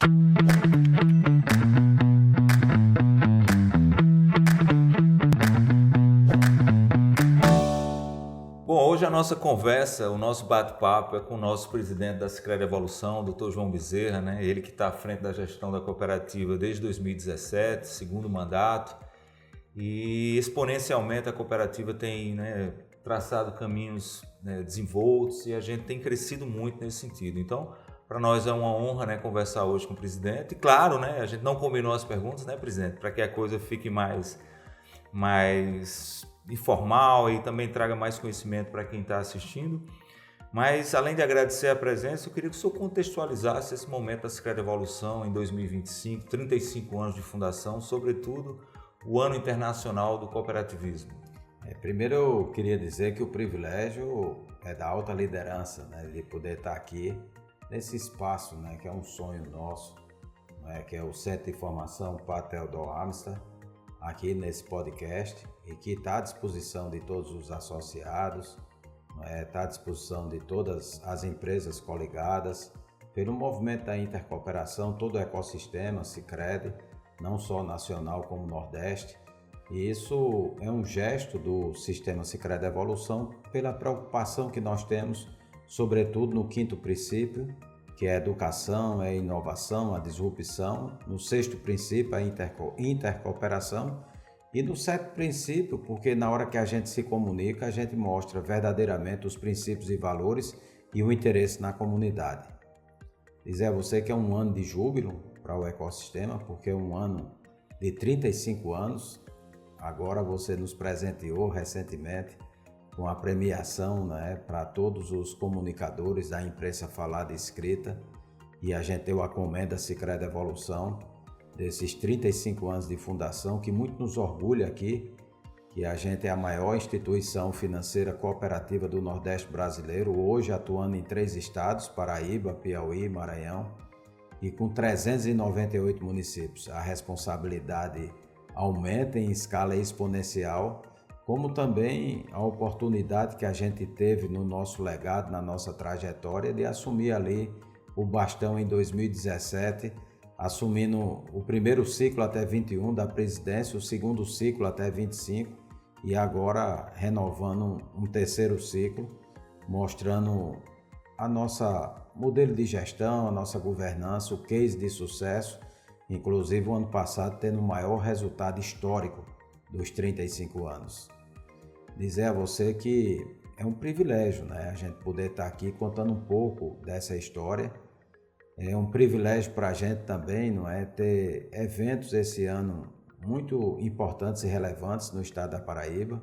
Bom, hoje a nossa conversa, o nosso bate-papo é com o nosso presidente da Sicredi Evolução, Dr. João Bezerra, né? Ele que está à frente da gestão da cooperativa desde 2017, segundo mandato, e exponencialmente a cooperativa tem, traçado caminhos, desenvoltos, e a gente tem crescido muito nesse sentido. Então, para nós é uma honra, conversar hoje com o presidente. E claro, a gente não combinou as perguntas, presidente, para que a coisa fique mais informal e também traga mais conhecimento para quem está assistindo. Mas, além de agradecer a presença, eu queria que o senhor contextualizasse esse momento da Sicredi Evolução em 2025, 35 anos de fundação, sobretudo o Ano Internacional do Cooperativismo. Primeiro eu queria dizer que o privilégio é da alta liderança, de poder estar aqui nesse espaço, que é um sonho nosso, que é o Centro de Formação Patel do Amistad, aqui nesse podcast, e que está à disposição de todos os associados, está à disposição de todas as empresas coligadas, pelo movimento da intercooperação, todo o ecossistema Sicredi, não só nacional como Nordeste. E isso é um gesto do sistema Sicredi Evolução pela preocupação que nós temos, sobretudo no quinto princípio, que é a educação, é a inovação, a disrupção. No sexto princípio, a intercooperação. E no sétimo princípio, porque na hora que a gente se comunica, a gente mostra verdadeiramente os princípios e valores e o interesse na comunidade. Dizer a você que é um ano de júbilo para o ecossistema, porque é um ano de 35 anos. Agora você nos presenteou recentemente com a premiação, para todos os comunicadores da imprensa falada e escrita, e a gente deu a comenda Sicredi Evolução desses 35 anos de fundação, que muito nos orgulha aqui, que a gente é a maior instituição financeira cooperativa do Nordeste brasileiro, hoje atuando em 3 estados, Paraíba, Piauí, Maranhão, e com 398 municípios. A responsabilidade aumenta em escala exponencial, como também a oportunidade que a gente teve no nosso legado, na nossa trajetória, de assumir ali o bastão em 2017, assumindo o primeiro ciclo até 21 da presidência, o segundo ciclo até 25 e agora renovando um terceiro ciclo, mostrando a nossa modelo de gestão, a nossa governança, o case de sucesso, inclusive o ano passado tendo o maior resultado histórico dos 35 anos. Dizer a você que é um privilégio, a gente poder estar aqui contando um pouco dessa história. É um privilégio para a gente também, ter eventos esse ano muito importantes e relevantes no estado da Paraíba,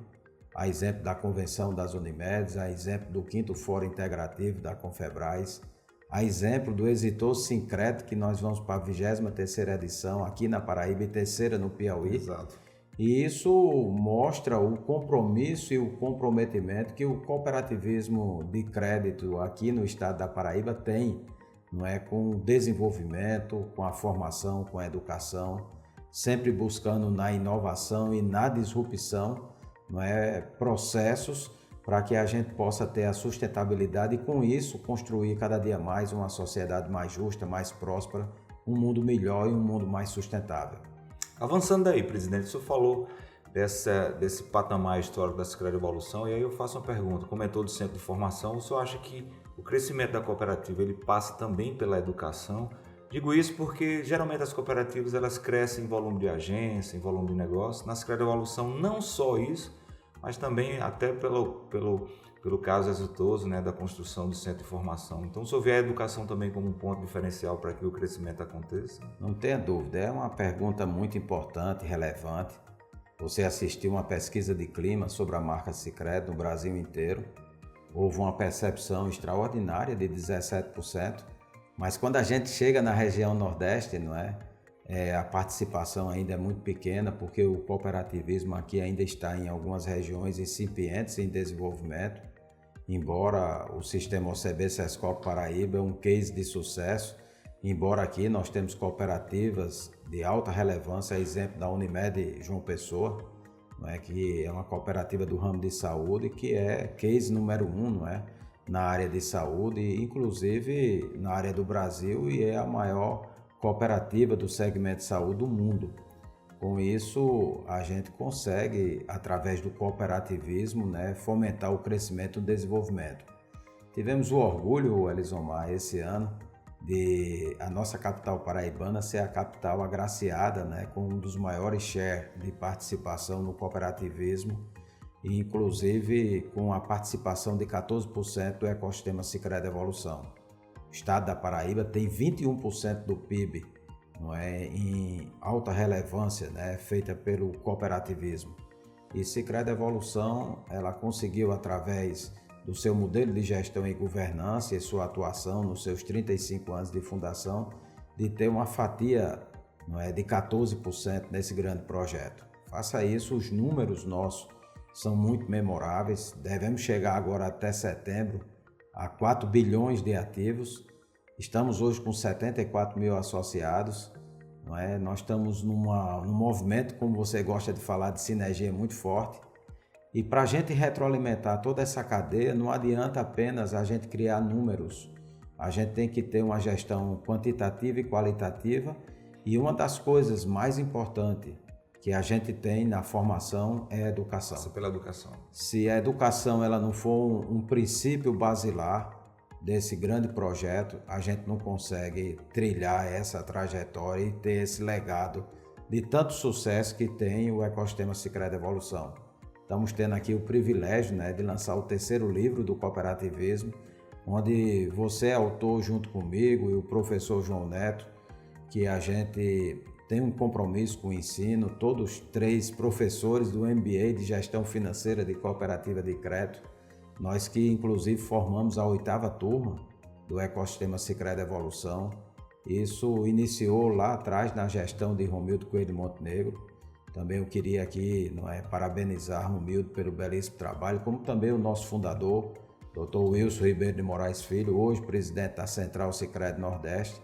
a exemplo da Convenção das Unimedes, a exemplo do 5º Fórum Integrativo da Confebras, a exemplo do exitoso Sincret, que nós vamos para a 23ª edição aqui na Paraíba e 3ª no Piauí. Exato. E isso mostra o compromisso e o comprometimento que o cooperativismo de crédito aqui no estado da Paraíba tem, com o desenvolvimento, com a formação, com a educação, sempre buscando na inovação e na disrupção, processos para que a gente possa ter a sustentabilidade e com isso construir cada dia mais uma sociedade mais justa, mais próspera, um mundo melhor e um mundo mais sustentável. Avançando daí, presidente, o senhor falou desse patamar histórico da Sicredi Evolução, e aí eu faço uma pergunta. Comentou do centro de formação, o senhor acha que o crescimento da cooperativa ele passa também pela educação? Digo isso porque geralmente as cooperativas elas crescem em volume de agência, em volume de negócio. Na Sicredi Evolução não só isso, mas também até pelo caso exitoso da construção do centro de formação. Então, o senhor vê a educação também como um ponto diferencial para que o crescimento aconteça? Não tenha dúvida, é uma pergunta muito importante e relevante. Você assistiu uma pesquisa de clima sobre a marca Sicredi no Brasil inteiro. Houve uma percepção extraordinária de 17%, mas quando a gente chega na região Nordeste, a participação ainda é muito pequena, porque o cooperativismo aqui ainda está em algumas regiões incipientes em desenvolvimento, embora o sistema OCB Sescop Paraíba é um case de sucesso, embora aqui nós temos cooperativas de alta relevância, exemplo da Unimed João Pessoa, que é uma cooperativa do ramo de saúde, que é case número 1, na área de saúde, inclusive na área do Brasil, e é a maior cooperativa do segmento de saúde do mundo. Com isso, a gente consegue, através do cooperativismo, né, fomentar o crescimento e o desenvolvimento. Tivemos o orgulho, Elisomar, esse ano, de a nossa capital paraibana ser a capital agraciada, né, com um dos maiores shares de participação no cooperativismo, e inclusive com a participação de 14% do ecossistema Sicredi Evolução. O estado da Paraíba tem 21% do PIB, não é, em alta relevância, né, feita pelo cooperativismo. E Sicredi Evolução, ela conseguiu, através do seu modelo de gestão e governança e sua atuação nos seus 35 anos de fundação, de ter uma fatia, não é, de 14% nesse grande projeto. Faça isso, os números nossos são muito memoráveis. Devemos chegar agora até setembro a 4 bilhões de ativos. Estamos hoje com 74 mil associados. Não é? Nós estamos num movimento, como você gosta de falar, de sinergia muito forte. E para a gente retroalimentar toda essa cadeia, não adianta apenas a gente criar números. A gente tem que ter uma gestão quantitativa e qualitativa. E uma das coisas mais importantes que a gente tem na formação é a educação. Passa pela educação. Se a educação ela não for um princípio basilar desse grande projeto, a gente não consegue trilhar essa trajetória e ter esse legado de tanto sucesso que tem o ecossistema Sicredi Evolução. Estamos tendo aqui o privilégio, né, de lançar o 3º livro do cooperativismo, onde você é autor junto comigo e o professor João Neto, que a gente tem um compromisso com o ensino, todos 3 professores do MBA de Gestão Financeira de Cooperativa de Crédito, nós que inclusive formamos a 8ª turma do ecossistema Sicredi Evolução. Isso iniciou lá atrás na gestão de Romildo Coelho Montenegro. Também eu queria aqui, não é, parabenizar Romildo pelo belíssimo trabalho, como também o nosso fundador, Dr. Wilson Ribeiro de Moraes Filho, hoje presidente da Central Sicredi Nordeste,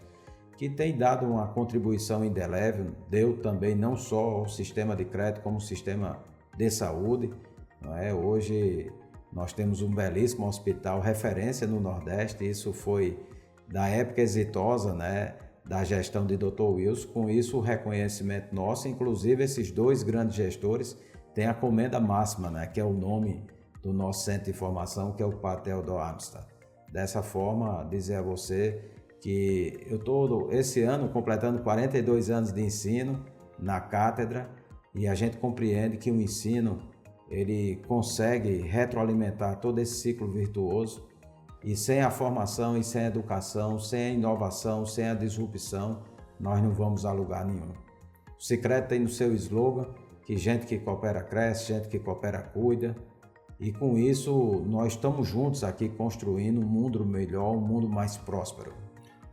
que tem dado uma contribuição indelével, deu também não só ao sistema de crédito, como ao sistema de saúde. Não é? Hoje nós temos um belíssimo hospital referência no Nordeste, isso foi da época exitosa, né, da gestão de Dr. Wilson. Com isso, o reconhecimento nosso, inclusive esses 2 grandes gestores têm a comenda máxima, né, que é o nome do nosso centro de formação, que é o Padre Theodor Amsterdam. Dessa forma, dizer a você que eu estou esse ano completando 42 anos de ensino na cátedra, e a gente compreende que o ensino ele consegue retroalimentar todo esse ciclo virtuoso, e sem a formação e sem a educação, sem a inovação, sem a disrupção, nós não vamos a lugar nenhum. O Sicredi tem no seu slogan que gente que coopera cresce, gente que coopera cuida, e com isso nós estamos juntos aqui construindo um mundo melhor, um mundo mais próspero.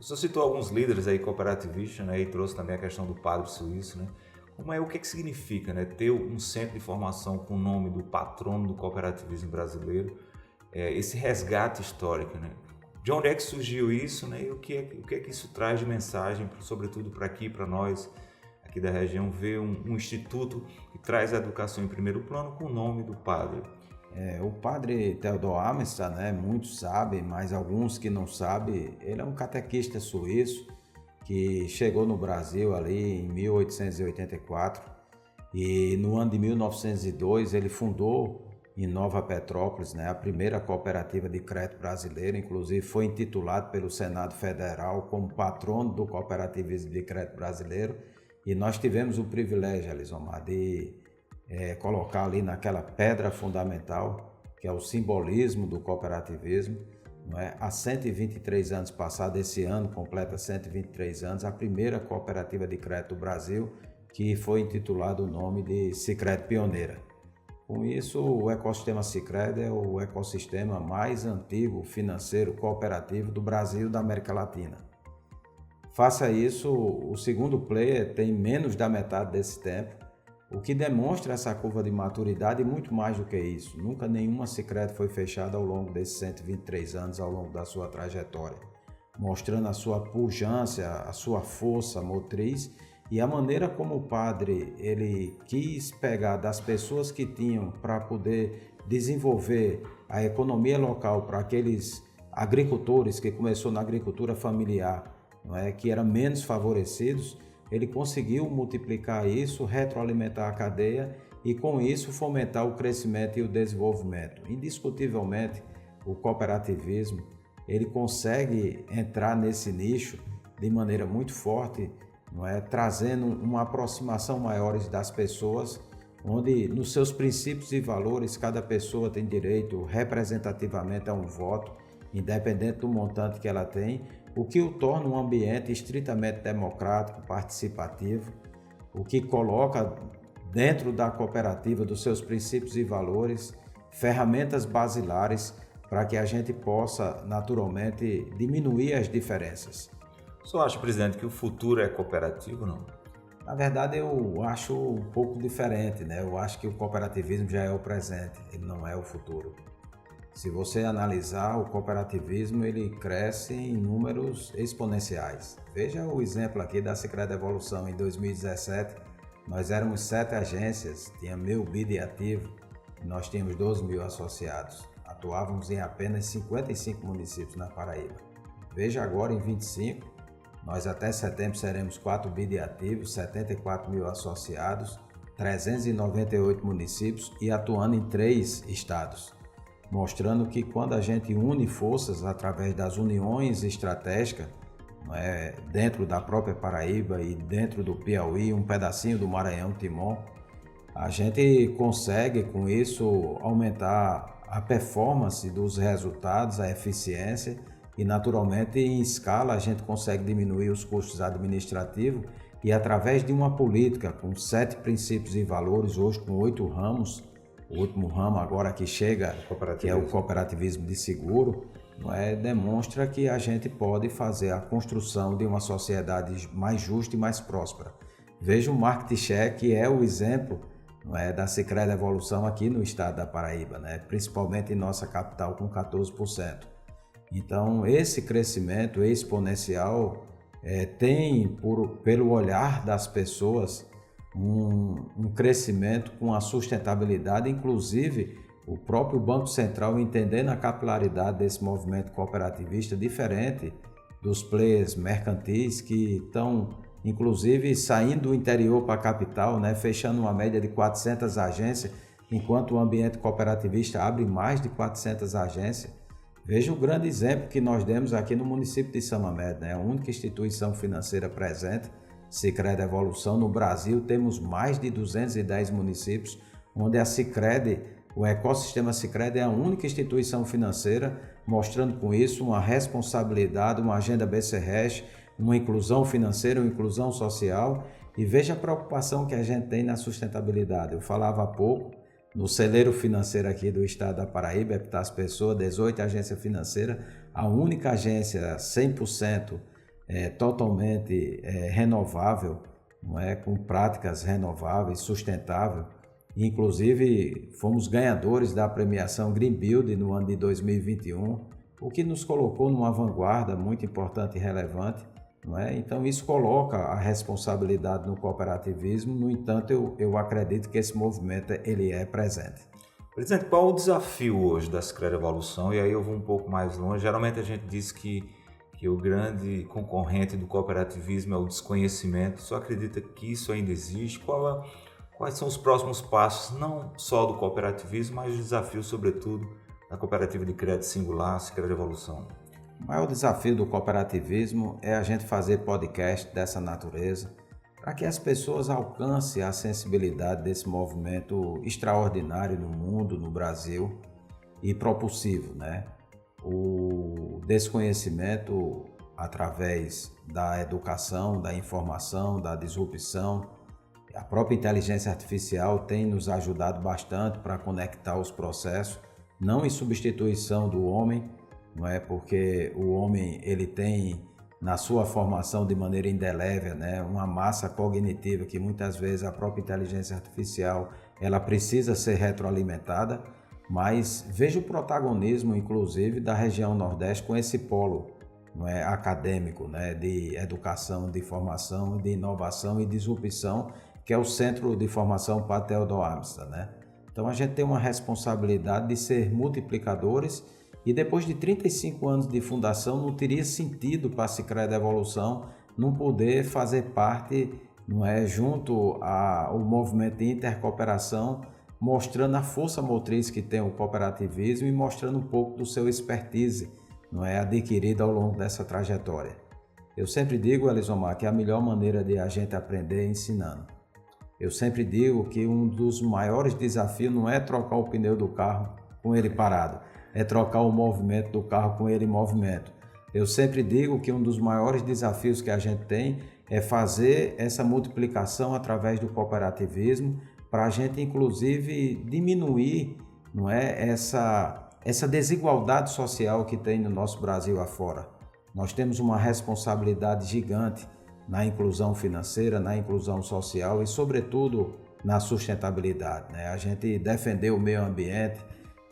Você citou alguns líderes aí cooperativistas, né, e trouxe também a questão do padre suíço, né? O que significa, né, ter um centro de formação com o nome do patrono do cooperativismo brasileiro, esse resgate histórico, né? De onde é que surgiu isso, né? E o que é que isso traz de mensagem, sobretudo para aqui, para nós aqui da região, ver um instituto que traz a educação em primeiro plano com o nome do padre? O padre Theodor Amsterdam, né, muitos sabem, mas alguns que não sabem, ele é um catequista suíço que chegou no Brasil ali em 1884, e no ano de 1902 ele fundou em Nova Petrópolis, né, a primeira cooperativa de crédito brasileira. Inclusive foi intitulado pelo Senado Federal como patrono do cooperativismo de crédito brasileiro, e nós tivemos o privilégio, Elisomar, de colocar ali naquela pedra fundamental, que é o simbolismo do cooperativismo, não é? Há 123 anos passados, esse ano completa 123 anos, a primeira cooperativa de crédito do Brasil, que foi intitulado o nome de Sicredi Pioneira. Com isso, o ecossistema Sicredi é o ecossistema mais antigo financeiro cooperativo do Brasil e da América Latina. Faça isso, o segundo player tem menos da metade desse tempo, o que demonstra essa curva de maturidade, e muito mais do que isso. Nunca nenhuma Sicredi foi fechada ao longo desses 123 anos, ao longo da sua trajetória, mostrando a sua pujança, a sua força motriz e a maneira como o padre ele quis pegar das pessoas que tinham para poder desenvolver a economia local para aqueles agricultores que começou na agricultura familiar, não é, que eram menos favorecidos, ele conseguiu multiplicar isso, retroalimentar a cadeia e com isso fomentar o crescimento e o desenvolvimento. Indiscutivelmente, o cooperativismo ele consegue entrar nesse nicho de maneira muito forte, não é, trazendo uma aproximação maior das pessoas, onde nos seus princípios e valores cada pessoa tem direito representativamente a um voto, independente do montante que ela tem, o que o torna um ambiente estritamente democrático, participativo, o que coloca dentro da cooperativa, dos seus princípios e valores, ferramentas basilares para que a gente possa, naturalmente, diminuir as diferenças. O senhor acha, presidente, que o futuro é cooperativo, não? Na verdade, eu acho um pouco diferente, né? Eu acho que o cooperativismo já é o presente, ele não é o futuro. Se você analisar, o cooperativismo ele cresce em números exponenciais. Veja o exemplo aqui da Sicredi Evolução. Em 2017, nós éramos 7 agências, tinha 1.000 BID ativo, e nós tínhamos 12.000 associados. Atuávamos em apenas 55 municípios na Paraíba. Veja agora, em 25, nós até setembro seremos 4 BID ativos, 74.000 associados, 398 municípios e atuando em 3 estados. Mostrando que quando a gente une forças através das uniões estratégicas, dentro da própria Paraíba e dentro do Piauí, um pedacinho do Maranhão, Timon, a gente consegue com isso aumentar a performance dos resultados, a eficiência e naturalmente em escala a gente consegue diminuir os custos administrativos e através de uma política com 7 princípios e valores, hoje com 8 ramos, o último ramo agora que chega, que é o cooperativismo de seguro, demonstra que a gente pode fazer a construção de uma sociedade mais justa e mais próspera. Veja o market share, que é o exemplo da Sicredi Evolução aqui no estado da Paraíba, principalmente em nossa capital com 14%. Então esse crescimento exponencial tem, pelo olhar das pessoas, um crescimento com a sustentabilidade, inclusive o próprio Banco Central entendendo a capilaridade desse movimento cooperativista diferente dos players mercantis que estão, inclusive, saindo do interior para a capital, fechando uma média de 400 agências, enquanto o ambiente cooperativista abre mais de 400 agências. Veja o grande exemplo que nós demos aqui no município de Samamed, a única instituição financeira presente, Sicredi Evolução. No Brasil temos mais de 210 municípios, onde a Sicredi, o ecossistema Sicredi é a única instituição financeira, mostrando com isso uma responsabilidade, uma agenda BC-RECH, uma inclusão financeira, uma inclusão social. E veja a preocupação que a gente tem na sustentabilidade. Eu falava há pouco, no celeiro financeiro aqui do estado da Paraíba, Epitácio Pessoa, 18 agências financeiras, a única agência 100% totalmente renovável, com práticas renováveis, sustentável. Inclusive, fomos ganhadores da premiação Green Build no ano de 2021, o que nos colocou numa vanguarda muito importante e relevante. Então, isso coloca a responsabilidade no cooperativismo. No entanto, eu acredito que esse movimento ele é presente. Presidente, qual o desafio hoje da Sicredi Evolução? E aí eu vou um pouco mais longe. Geralmente a gente diz que o grande concorrente do cooperativismo é o desconhecimento. Só acredita que isso ainda existe? Quais são os próximos passos, não só do cooperativismo, mas os desafios, sobretudo, da cooperativa de crédito singular, Sicredi Evolução? O maior desafio do cooperativismo é a gente fazer podcast dessa natureza para que as pessoas alcancem a sensibilidade desse movimento extraordinário no mundo, no Brasil e propulsivo, O desconhecimento através da educação, da informação, da disrupção. A própria inteligência artificial tem nos ajudado bastante para conectar os processos, não em substituição do homem, porque o homem ele tem na sua formação de maneira indelével, uma massa cognitiva que muitas vezes a própria inteligência artificial ela precisa ser retroalimentada, mas veja o protagonismo inclusive da região Nordeste com esse polo acadêmico, de educação, de formação, de inovação e disrupção, que é o Centro de Formação Padre Theodor Amsterdam, Então a gente tem uma responsabilidade de ser multiplicadores E depois de 35 anos de fundação, não teria sentido para a Sicredi Evolução não poder fazer parte, não é, junto ao movimento de intercooperação, mostrando a força motriz que tem o cooperativismo e mostrando um pouco do seu expertise, não é, adquirido ao longo dessa trajetória. Eu sempre digo, Elisomar, que a melhor maneira de a gente aprender é ensinando. Eu sempre digo que um dos maiores desafios não é trocar o pneu do carro com ele parado, é trocar o movimento do carro com ele em movimento. Eu sempre digo que um dos maiores desafios que a gente tem é fazer essa multiplicação através do cooperativismo para a gente, inclusive, diminuir, não é, essa desigualdade social que tem no nosso Brasil afora. Nós temos uma responsabilidade gigante na inclusão financeira, na inclusão social e, sobretudo, na sustentabilidade, né? A gente defender o meio ambiente,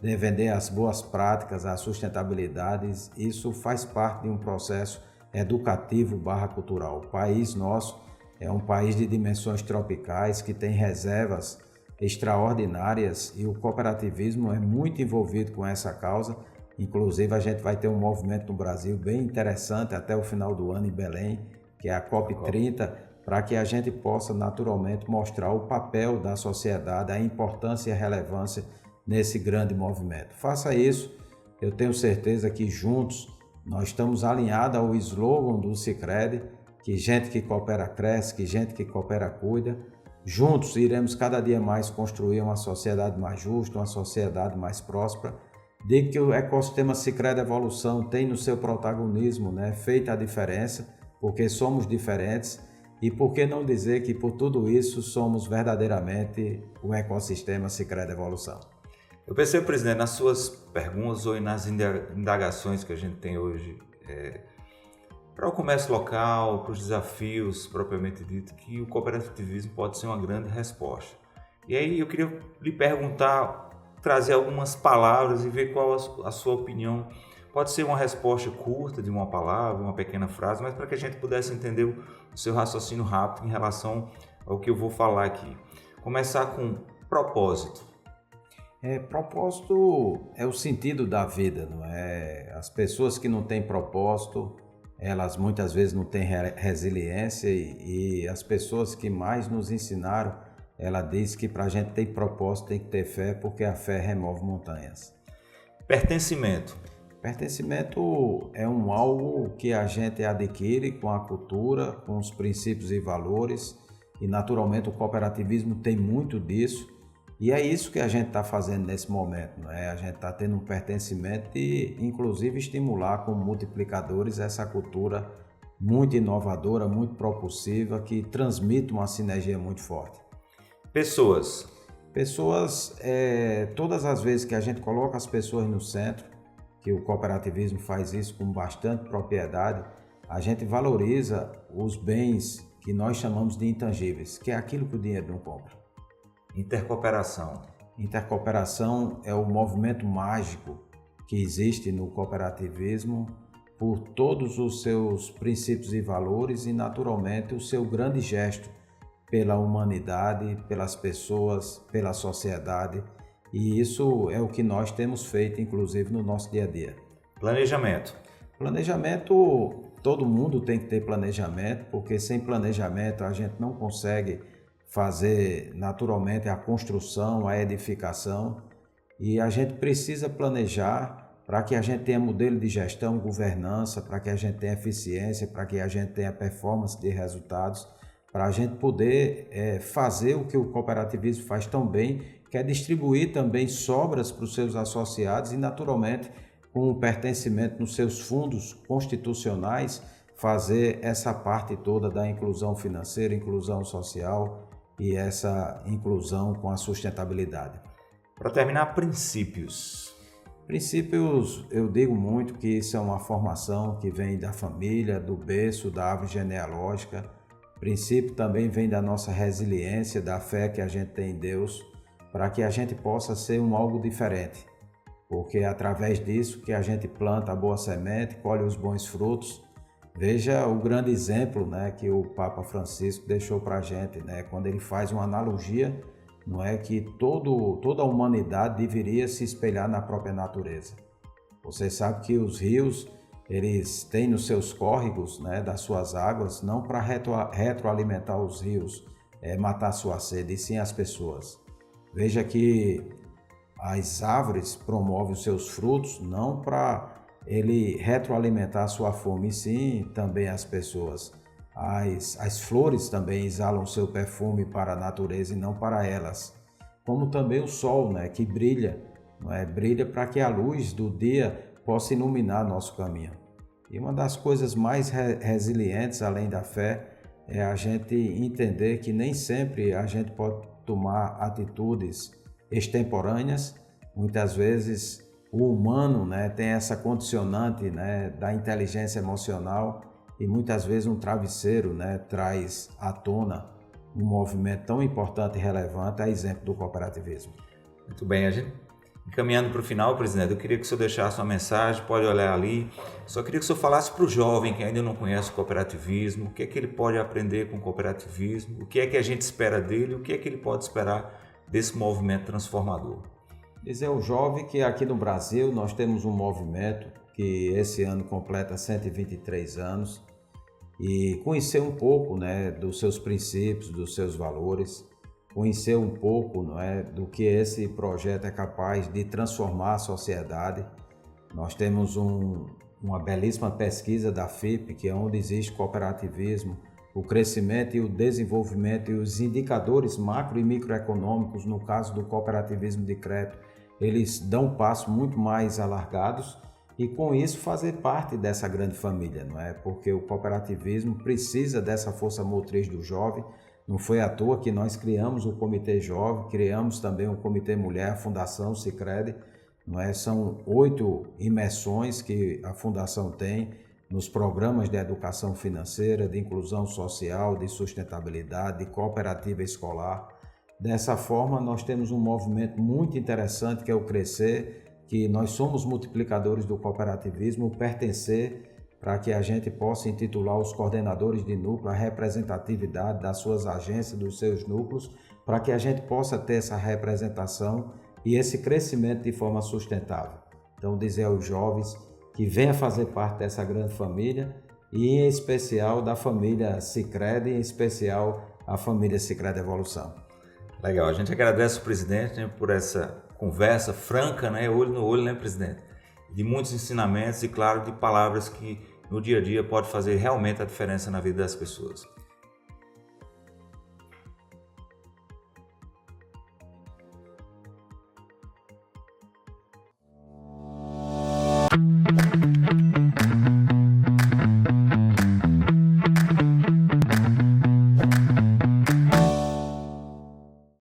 defender as boas práticas, as sustentabilidades, isso faz parte de um processo educativo /cultural. O país nosso é um país de dimensões tropicais que tem reservas extraordinárias e o cooperativismo é muito envolvido com essa causa. Inclusive, a gente vai ter um movimento no Brasil bem interessante até o final do ano em Belém, que é a COP30, para que a gente possa naturalmente mostrar o papel da sociedade, a importância e a relevância nesse grande movimento. Faça isso, eu tenho certeza que juntos nós estamos alinhados ao slogan do Sicredi, que gente que coopera cresce, que gente que coopera cuida. Juntos iremos cada dia mais construir uma sociedade mais justa, uma sociedade mais próspera. Digo que o ecossistema Sicredi Evolução tem no seu protagonismo, né, feito a diferença, porque somos diferentes e por que não dizer que por tudo isso somos verdadeiramente o ecossistema Sicredi Evolução. Eu percebo, presidente, nas suas perguntas ou nas indagações que a gente tem hoje para o comércio local, para os desafios propriamente dito, que o cooperativismo pode ser uma grande resposta. E aí eu queria lhe perguntar, trazer algumas palavras e ver qual a sua opinião. Pode ser uma resposta curta de uma palavra, uma pequena frase, mas para que a gente pudesse entender o seu raciocínio rápido em relação ao que eu vou falar aqui. Começar com propósito. Propósito é o sentido da vida, não é? As pessoas que não têm propósito, elas muitas vezes não têm resiliência e as pessoas que mais nos ensinaram, ela diz que para a gente ter propósito tem que ter fé, porque a fé remove montanhas. Pertencimento. Pertencimento é algo que a gente adquire com a cultura, com os princípios e valores e naturalmente o cooperativismo tem muito disso. E é isso que a gente está fazendo nesse momento, né? A gente está tendo um pertencimento e, inclusive, estimular como multiplicadores essa cultura muito inovadora, muito propulsiva, que transmite uma sinergia muito forte. Pessoas. Pessoas, todas as vezes que a gente coloca as pessoas no centro, que o cooperativismo faz isso com bastante propriedade, a gente valoriza os bens que nós chamamos de intangíveis, que é aquilo que o dinheiro não compra. Intercooperação. Intercooperação é o movimento mágico que existe no cooperativismo por todos os seus princípios e valores e, naturalmente, o seu grande gesto pela humanidade, pelas pessoas, pela sociedade. E isso é o que nós temos feito, inclusive, no nosso dia a dia. Planejamento. Planejamento, todo mundo tem que ter planejamento, porque sem planejamento a gente não consegue fazer naturalmente a construção, a edificação e a gente precisa planejar para que a gente tenha modelo de gestão, governança, para que a gente tenha eficiência, para que a gente tenha performance de resultados, para a gente poder fazer o que o cooperativismo faz tão bem, que é distribuir também sobras para os seus associados e naturalmente com o pertencimento nos seus fundos constitucionais, fazer essa parte toda da inclusão financeira, inclusão social, e essa inclusão com a sustentabilidade. Para terminar, princípios. Princípios, eu digo muito que isso é uma formação que vem da família, do berço, da árvore genealógica. Princípio também vem da nossa resiliência, da fé que a gente tem em Deus, para que a gente possa ser algo diferente. Porque é através disso que a gente planta a boa semente, colhe os bons frutos. Veja o grande exemplo, né, que o Papa Francisco deixou para a gente, né, quando ele faz uma analogia, não é, que toda a humanidade deveria se espelhar na própria natureza. Você sabe que os rios, eles têm nos seus córregos, né, das suas águas, não para retroalimentar os rios, matar sua sede, e sim as pessoas. Veja que as árvores promovem os seus frutos não para ele retroalimentar a sua fome, e sim também as pessoas. As flores também exalam seu perfume para a natureza e não para elas. Como também o sol, né, que brilha, brilha para que a luz do dia possa iluminar nosso caminho. E uma das coisas mais resilientes, além da fé, é a gente entender que nem sempre a gente pode tomar atitudes extemporâneas. Muitas vezes o humano, né, tem essa condicionante, né, da inteligência emocional, e muitas vezes um travesseiro, né, traz à tona um movimento tão importante e relevante, a exemplo do cooperativismo. Muito bem, a gente encaminhando para o final, presidente, eu queria que o senhor deixasse uma mensagem, pode olhar ali. Só queria que o senhor falasse para o jovem que ainda não conhece o cooperativismo, o que é que ele pode aprender com o cooperativismo, o que é que a gente espera dele, o que é que ele pode esperar desse movimento transformador. Dizer ao jovem que aqui no Brasil nós temos um movimento que esse ano completa 123 anos, e conhecer um pouco, né, dos seus princípios, dos seus valores, conhecer um pouco, do que esse projeto é capaz de transformar a sociedade. Nós temos uma belíssima pesquisa da FIPE, que é onde existe cooperativismo, o crescimento e o desenvolvimento e os indicadores macro e microeconômicos, no caso do cooperativismo de crédito, eles dão um passo muito mais alargados, e com isso fazer parte dessa grande família, porque o cooperativismo precisa dessa força motriz do jovem. Não foi à toa que nós criamos o Comitê Jovem, criamos também o Comitê Mulher, a Fundação Sicredi, São 8 imersões que a Fundação tem nos programas de educação financeira, de inclusão social, de sustentabilidade, de cooperativa escolar. Dessa forma, nós temos um movimento muito interessante que é o Crescer, que nós somos multiplicadores do cooperativismo, Pertencer, para que a gente possa intitular os coordenadores de núcleo, a representatividade das suas agências, dos seus núcleos, para que a gente possa ter essa representação e esse crescimento de forma sustentável. Então, dizer aos jovens que venham fazer parte dessa grande família, e em especial da família Sicredi, em especial a família Sicredi Evolução. Legal, a gente agradece o presidente, né, por essa conversa franca, né, olho no olho, né, presidente? De muitos ensinamentos e, claro, de palavras que no dia a dia pode fazer realmente a diferença na vida das pessoas.